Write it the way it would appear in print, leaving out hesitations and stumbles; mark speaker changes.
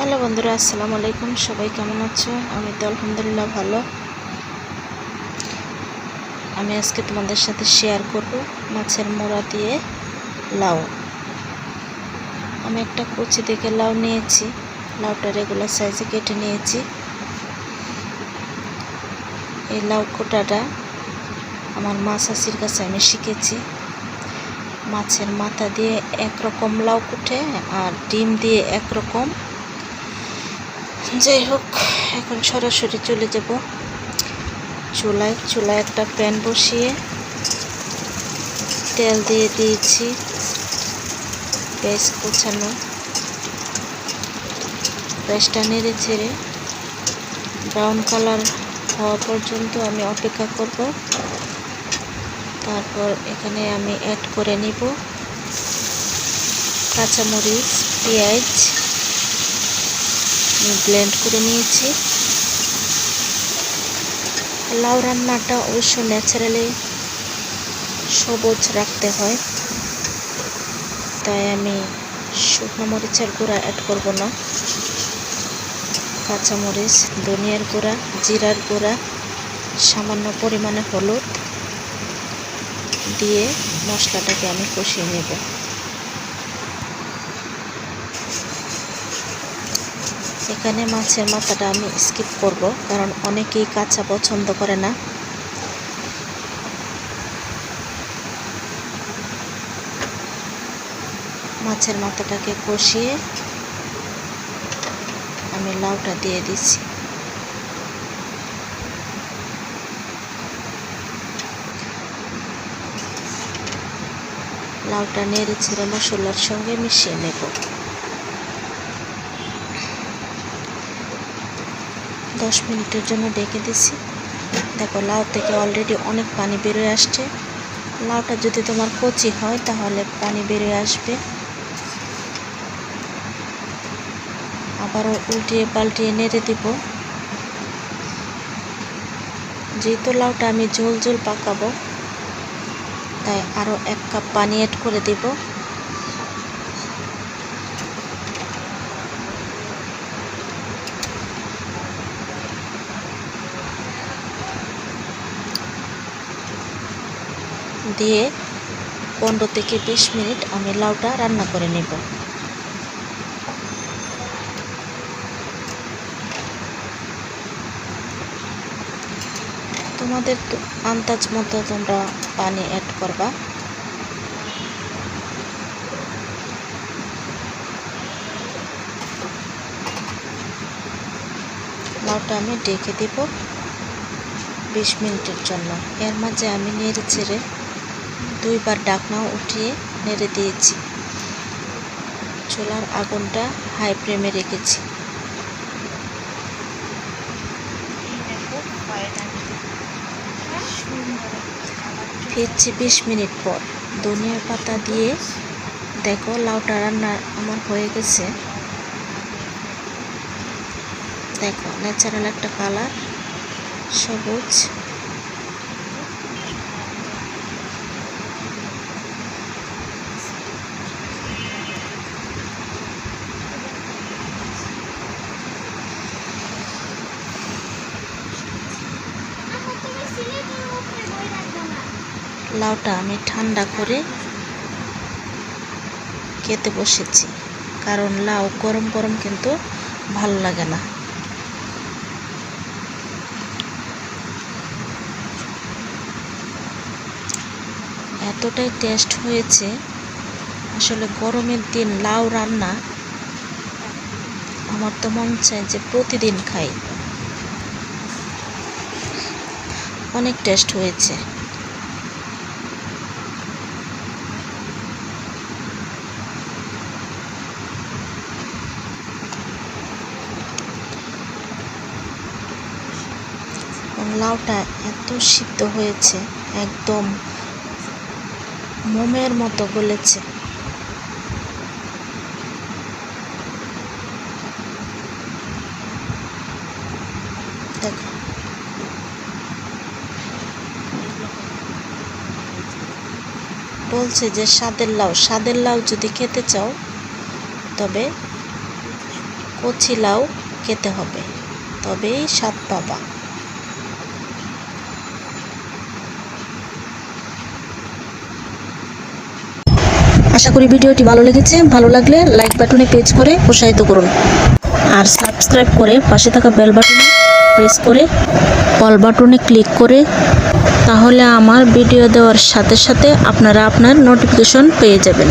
Speaker 1: Hello বন্ধুরা, আসসালামু আলাইকুম। সবাই কেমন আছো? আমি তো আলহামদুলিল্লাহ ভালো। আমি আজকে তোমাদের সাথে শেয়ার করব মাছের মোড়া দিয়ে লাউ। আমি একটা কুচি থেকে লাউ নিয়েছি। লাউটা রেগুলার সাইজে কেটে নিয়েছি। এই লাউ কোটাটা আমার মা শাশির কাছে আমি শিখেছি। মাছের মাথা দিয়ে একরকম লাউ কুটে আর ডিম দিয়ে একরকম। যাই হোক, এখন সরাসরি চলে যাব চুলায় একটা প্যান বসিয়ে তেল দিয়ে দিয়েছি। পেঁয়াজ কুচানো, পেঁয়াজটা নেড়ে ছেড়ে ব্রাউন কালার হওয়া পর্যন্ত আমি অপেক্ষা করব। তারপর এখানে আমি অ্যাড করে নিব কাঁচামরিচ, পেঁয়াজ ব্লেন্ড করে নিয়েছি। লাউ রান্নাটা অবশ্য ন্যাচারালি সবুজ রাখতে হয়, তাই আমি শুকনো মরিচের গুঁড়া অ্যাড করব না। কাঁচামরিচ, ধনিয়ার গুঁড়া, জিরার গুঁড়া, সামান্য পরিমাণে হলুদ দিয়ে মশলাটাকে আমি কষিয়ে নেব। এখানে মাছের মাথাটা আমি স্কিপ করব, কারণ অনেকেই কাঁচা পছন্দ করে না। মাছের মাথাটাকে কষিয়ে আমি লাউটা দিয়ে দিচ্ছি। লাউটা নেড়ে ছেড়ে মশলার সঙ্গে মিশিয়ে নেব। 10 মিনিটের জন্য ডেকে দিছি। দেখো, লাউ থেকে অলরেডি অনেক পানি বেরোয় আসছে। লাউটা যদি তোমার কচি হয় তাহলে পানি বেরোয় আসবে। আবারও উল্টিয়ে পাল্টিয়ে নেড়ে দিব। যেহেতু লাউটা আমি ঝোল ঝোল পাকাবো, তাই আরও 1 কাপ পানি অ্যাড করে দিব। দিয়ে 15 থেকে 20 মিনিট আমি লাউটা রান্না করে নেব। তোমাদের আন্দাজ মতো তোমরা পানি অ্যাড করবা। লাউটা আমি ডেকে দেব 20 মিনিটের জন্য। এর মাঝে আমি নেড়ে ছেড়ে 2 বার ঢাকনা উঠিয়ে নেড়ে দিয়েছি। চুলার আগুনটা হাই ফ্লেমে রেখেছি। ফিরছি 20 মিনিট পর। ধনিয়ার পাতা দিয়ে দেখো লাউটা রান্না আমার হয়ে গেছে। দেখো, ন্যাচারাল একটা কালার, সবুজ। লাউটা আমি ঠান্ডা করে খেতে বসেছি, কারণ লাউ গরম গরম কিন্তু ভালো লাগে না। এতটাই টেস্ট হয়েছে, আসলে গরমের দিন লাউ রান্না আমার তো মন চায় যে প্রতিদিন খাই। অনেক টেস্ট হয়েছে। লাউটা এত সিদ্ধ হয়েছে, একদম মোমের মতো গলেছে। দেখো, বলছে যে স্বাদের লাউ যদি খেতে চাও তবে কচি লাউ খেতে হবে, তবেই স্বাদ পাবা। আশা করি ভিডিওটি ভালো লেগেছে। ভালো লাগলে লাইক বাটনে পেজ করে উৎসাহিত করুন, আর সাবস্ক্রাইব করে পাশে থাকা বেল বাটনে প্রেস করে অল বাটনে ক্লিক করে, তাহলে আমার ভিডিও দেওয়ার সাথে সাথে আপনারা আপনার নোটিফিকেশন পেয়ে যাবেন।